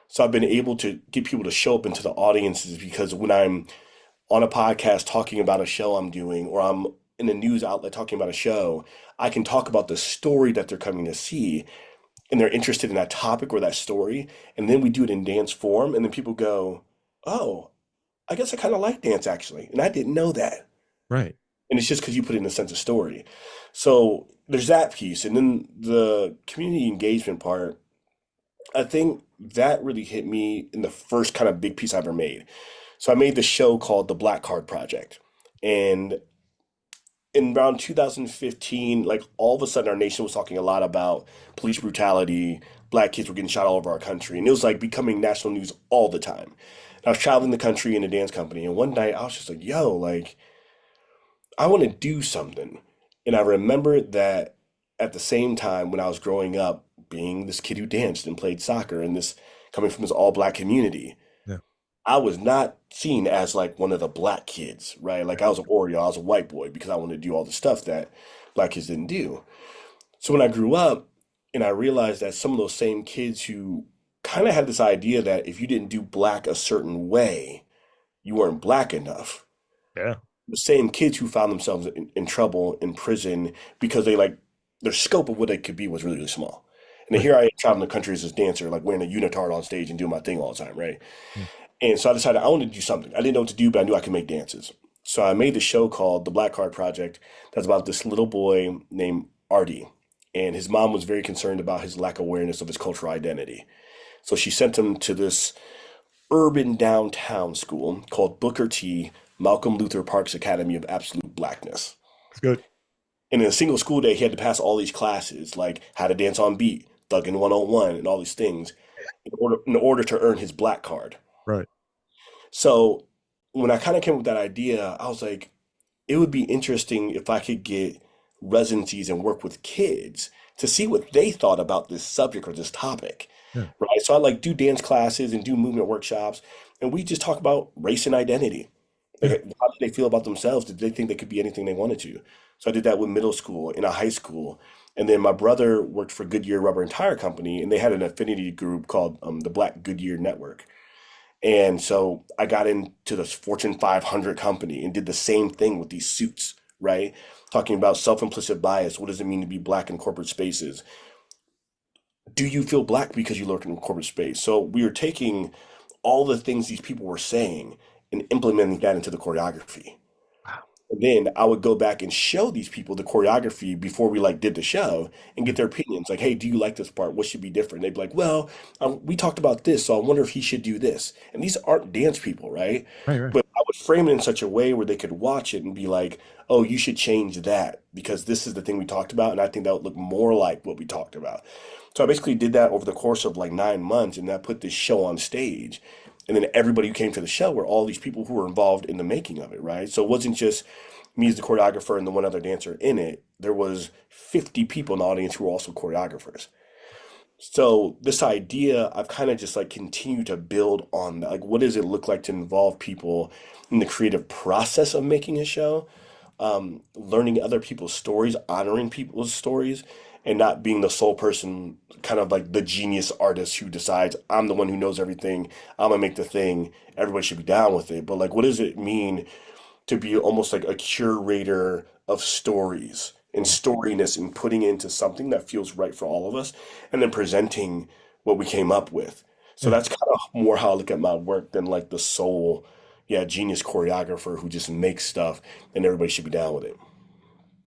So I've been able to get people to show up into the audiences because when I'm on a podcast talking about a show I'm doing, or I'm in a news outlet talking about a show, I can talk about the story that they're coming to see, and they're interested in that topic or that story, and then we do it in dance form, and then people go, "Oh, I guess I kind of like dance actually," and I didn't know that. Right. And it's just because you put it in a sense of story. So there's that piece, and then the community engagement part. I think that really hit me in the first kind of big piece I ever made. So I made the show called The Black Card Project. And in around 2015, like all of a sudden our nation was talking a lot about police brutality, black kids were getting shot all over our country. And it was like becoming national news all the time. And I was traveling the country in a dance company. And one night I was just like, yo, like, I want to do something. And I remember that at the same time when I was growing up, being this kid who danced and played soccer and this coming from this all black community, Yeah. I was not seen as like one of the black kids, right? Like I was an Oreo, I was a white boy because I wanted to do all the stuff that black kids didn't do. So when I grew up and I realized that some of those same kids who kind of had this idea that if you didn't do black a certain way, you weren't black enough. Yeah. The same kids who found themselves in trouble in prison because they like their scope of what they could be was really, really small. And then Right. here I am traveling the country as this dancer, like wearing a unitard on stage and doing my thing all the time, right? Mm. And so I decided I wanted to do something. I didn't know what to do, but I knew I could make dances. So I made this show called The Black Card Project that's about this little boy named Artie. And his mom was very concerned about his lack of awareness of his cultural identity. So she sent him to this urban downtown school called Booker T. Malcolm Luther Parks Academy of Absolute Blackness. It's good. And in a single school day, he had to pass all these classes, like how to dance on beat, Thuggin' 101, and all these things in order to earn his black card. Right. So when I kind of came up with that idea, I was like, it would be interesting if I could get residencies and work with kids to see what they thought about this subject or this topic, Yeah. right? So I like do dance classes and do movement workshops, and we just talk about race and identity. Like, Yeah. how did they feel about themselves? Did they think they could be anything they wanted to? So I did that with middle school, in a high school. And then my brother worked for Goodyear Rubber and Tire Company, and they had an affinity group called the Black Goodyear Network. And so I got into this Fortune 500 company and did the same thing with these suits, right? Talking about self-implicit bias. What does it mean to be black in corporate spaces? Do you feel black because you work in a corporate space? So we were taking all the things these people were saying and implementing that into the choreography. Wow. And then I would go back and show these people the choreography before we like did the show and get their opinions. Like, hey, do you like this part? What should be different? They'd be like, well, we talked about this, so I wonder if he should do this. And these aren't dance people, right? Right. Right. But I would frame it in such a way where they could watch it and be like, oh, you should change that because this is the thing we talked about, and I think that would look more like what we talked about. So I basically did that over the course of like 9 months, and I put this show on stage. And then everybody who came to the show were all these people who were involved in the making of it, right? So it wasn't just me as the choreographer and the one other dancer in it. There was 50 people in the audience who were also choreographers. So this idea, I've kind of just like continued to build on that. Like, what does it look like to involve people in the creative process of making a show? Learning other people's stories, honoring people's stories, and not being the sole person, kind of like the genius artist who decides I'm the one who knows everything. I'm gonna make the thing. Everybody should be down with it. But like, what does it mean to be almost like a curator of stories and Mm. storiness and putting it into something that feels right for all of us and then presenting what we came up with. So Yeah. that's kind of more how I look at my work than like the sole, yeah, genius choreographer who just makes stuff and everybody should be down with it.